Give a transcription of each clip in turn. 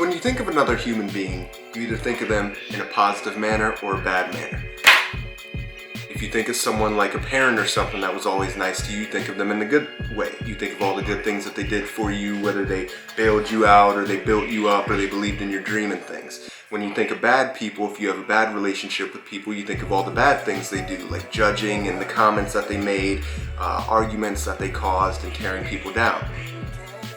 So when you think of another human being, you either think of them in a positive manner or a bad manner. If you think of someone like a parent or something that was always nice to you, think of them in a good way. You think of all the good things that they did for you, whether they bailed you out or they built you up or they believed in your dream and things. When you think of bad people, if you have a bad relationship with people, you think of all the bad things they do, like judging and the comments that they made, arguments that they caused, and tearing people down.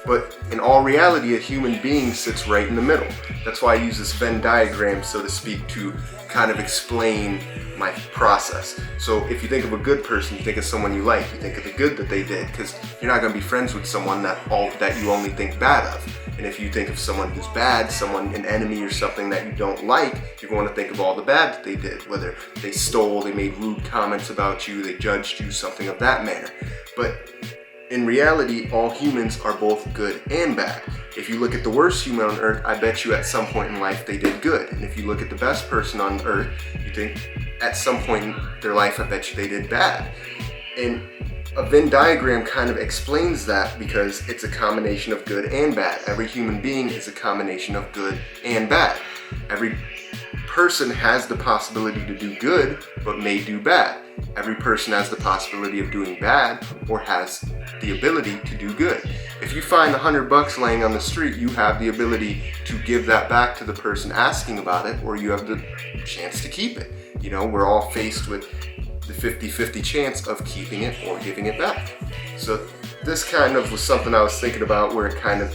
But in all reality, a human being sits right in the middle. That's why I use this Venn diagram, so to speak, to kind of explain my process. So if you think of a good person, you think of someone you like, you think of the good that they did, because you're not going to be friends with someone that you only think bad of. And if you think of someone who's bad, an enemy or something that you don't like, you're going to think of all the bad that they did, whether they stole, they made rude comments about you, they judged you, something of that manner. But in reality, all humans are both good and bad. If you look at the worst human on earth, I bet you at some point in life they did good. And if you look at the best person on earth, you think at some point in their life, I bet you they did bad. And a Venn diagram kind of explains that because it's a combination of good and bad. Every human being is a combination of good and bad. Every person has the possibility to do good, but may do bad. Every person has the possibility of doing bad or has the ability to do good. If you find $100 laying on the street, you have the ability to give that back to the person asking about it, or you have the chance to keep it. You know, we're all faced with the 50-50 chance of keeping it or giving it back. So this kind of was something I was thinking about, where it kind of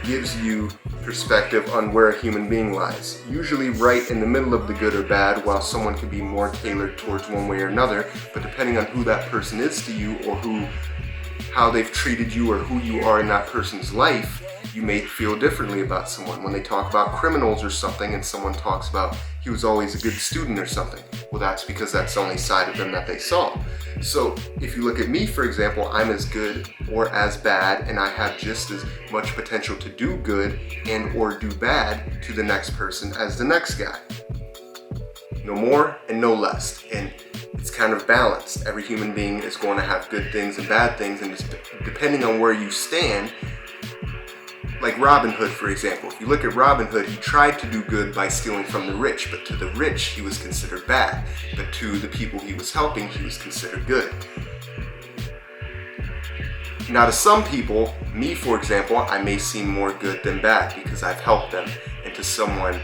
gives you perspective on where a human being lies. Usually right in the middle of the good or bad, while someone can be more tailored towards one way or another, but depending on who that person is to you, or how they've treated you, or who you are in that person's life, you may feel differently about someone. When they talk about criminals or something and someone talks about he was always a good student or something, well, that's because that's the only side of them that they saw. So if you look at me, for example, I'm as good or as bad, and I have just as much potential to do good and or do bad to the next person as the next guy. No more and no less. And it's kind of balanced. Every human being is going to have good things and bad things, and depending on where you stand, like Robin Hood, for example. If you look at Robin Hood, he tried to do good by stealing from the rich, but to the rich, he was considered bad. But to the people he was helping, he was considered good. Now to some people, me for example, I may seem more good than bad because I've helped them. And to someone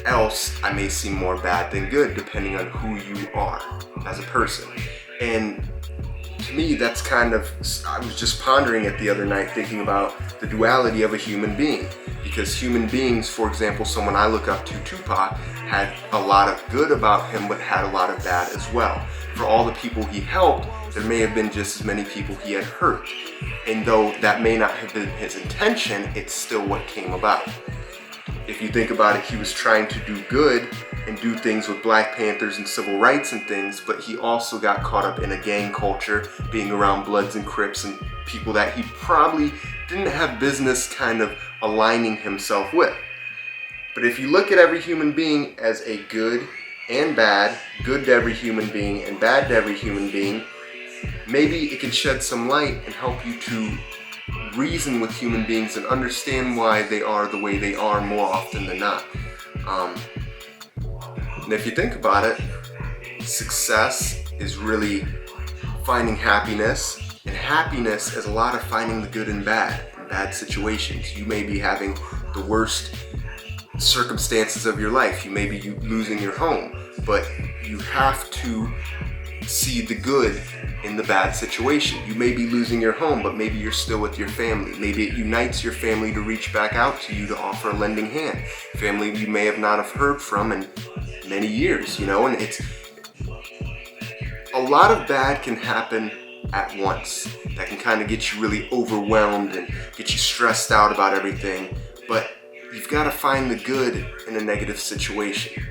else, I may seem more bad than good, depending on who you are as a person. And to me, that's kind of, I was just pondering it the other night, thinking about the duality of a human being. Because human beings, for example, someone I look up to, Tupac, had a lot of good about him, but had a lot of bad as well. For all the people he helped, there may have been just as many people he had hurt. And though that may not have been his intention, it's still what came about. If you think about it, he was trying to do good and do things with Black Panthers and civil rights and things, but he also got caught up in a gang culture, being around Bloods and Crips and people that he probably didn't have business kind of aligning himself with. But if you look at every human being as a good and bad, good to every human being and bad to every human being, maybe it can shed some light and help you to reason with human beings and understand why they are the way they are more often than not. And if you think about it, success is really finding happiness, and happiness is a lot of finding the good and bad situations. You may be having the worst circumstances of your life. You may be losing your home, but you have to see the good in the bad situation. You may be losing your home, but maybe you're still with your family. Maybe it unites your family to reach back out to you to offer a lending hand. Family you may have not have heard from in many years, you know, and it's a lot of bad can happen at once. That can kind of get you really overwhelmed and get you stressed out about everything, but you've got to find the good in a negative situation,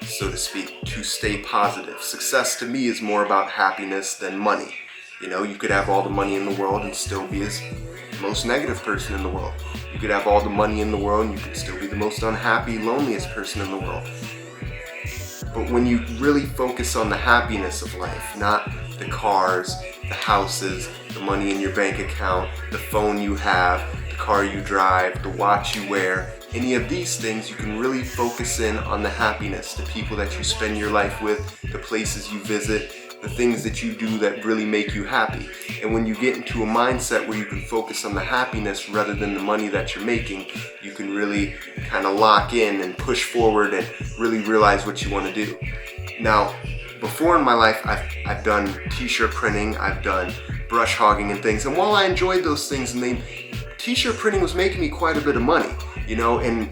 so to speak, to stay positive. Success to me is more about happiness than money. You know, you could have all the money in the world and still be the most negative person in the world. You could have all the money in the world and you could still be the most unhappy, loneliest person in the world. But when you really focus on the happiness of life, not the cars, the houses, the money in your bank account, the phone you have, the car you drive, the watch you wear, any of these things, you can really focus in on the happiness, the people that you spend your life with, the places you visit, the things that you do that really make you happy. And when you get into a mindset where you can focus on the happiness rather than the money that you're making, you can really kind of lock in and push forward and really realize what you want to do. Now, before in my life, I've done t-shirt printing, I've done brush hogging and things, and while I enjoyed those things, and t-shirt printing was making me quite a bit of money, you know, and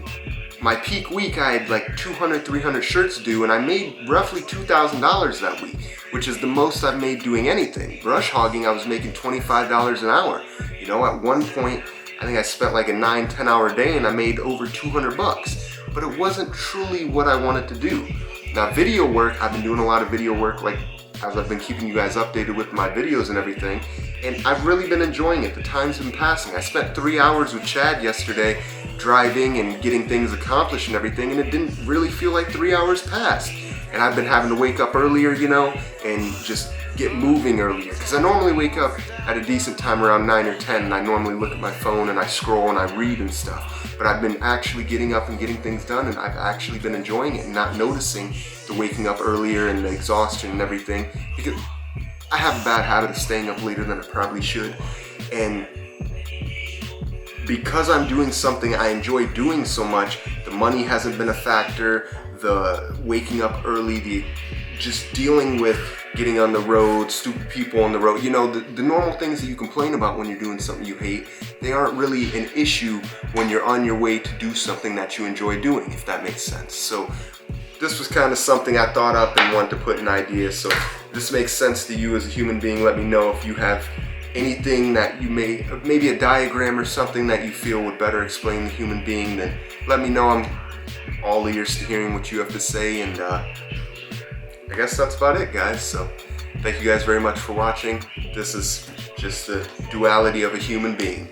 my peak week I had like 200, 300 shirts due, and I made roughly $2,000 that week, which is the most I've made doing anything. Brush hogging, I was making $25 an hour. You know, at one point, I think I spent like a 9-10 hour day and I made over 200 bucks, but it wasn't truly what I wanted to do. Now video work, I've been doing a lot of video work, like as I've been keeping you guys updated with my videos and everything, and I've really been enjoying it. The time's been passing. I spent 3 hours with Chad yesterday driving and getting things accomplished and everything, and it didn't really feel like 3 hours passed. And I've been having to wake up earlier, you know, and just get moving earlier, because I normally wake up at a decent time around 9 or 10, and I normally look at my phone and I scroll and I read and stuff. But I've been actually getting up and getting things done, and I've actually been enjoying it and not noticing the waking up earlier and the exhaustion and everything, because I have a bad habit of staying up later than I probably should. And because I'm doing something I enjoy doing so much, the money hasn't been a factor, the waking up early, the just dealing with getting on the road, stupid people on the road, you know, the normal things that you complain about when you're doing something you hate, they aren't really an issue when you're on your way to do something that you enjoy doing, if that makes sense. So this was kind of something I thought up and wanted to put in ideas. So if this makes sense to you as a human being, let me know. If you have anything that you maybe a diagram or something that you feel would better explain the human being, then let me know. I'm all ears to hearing what you have to say, and I guess that's about it, guys. So thank you guys very much for watching. This is just the duality of a human being.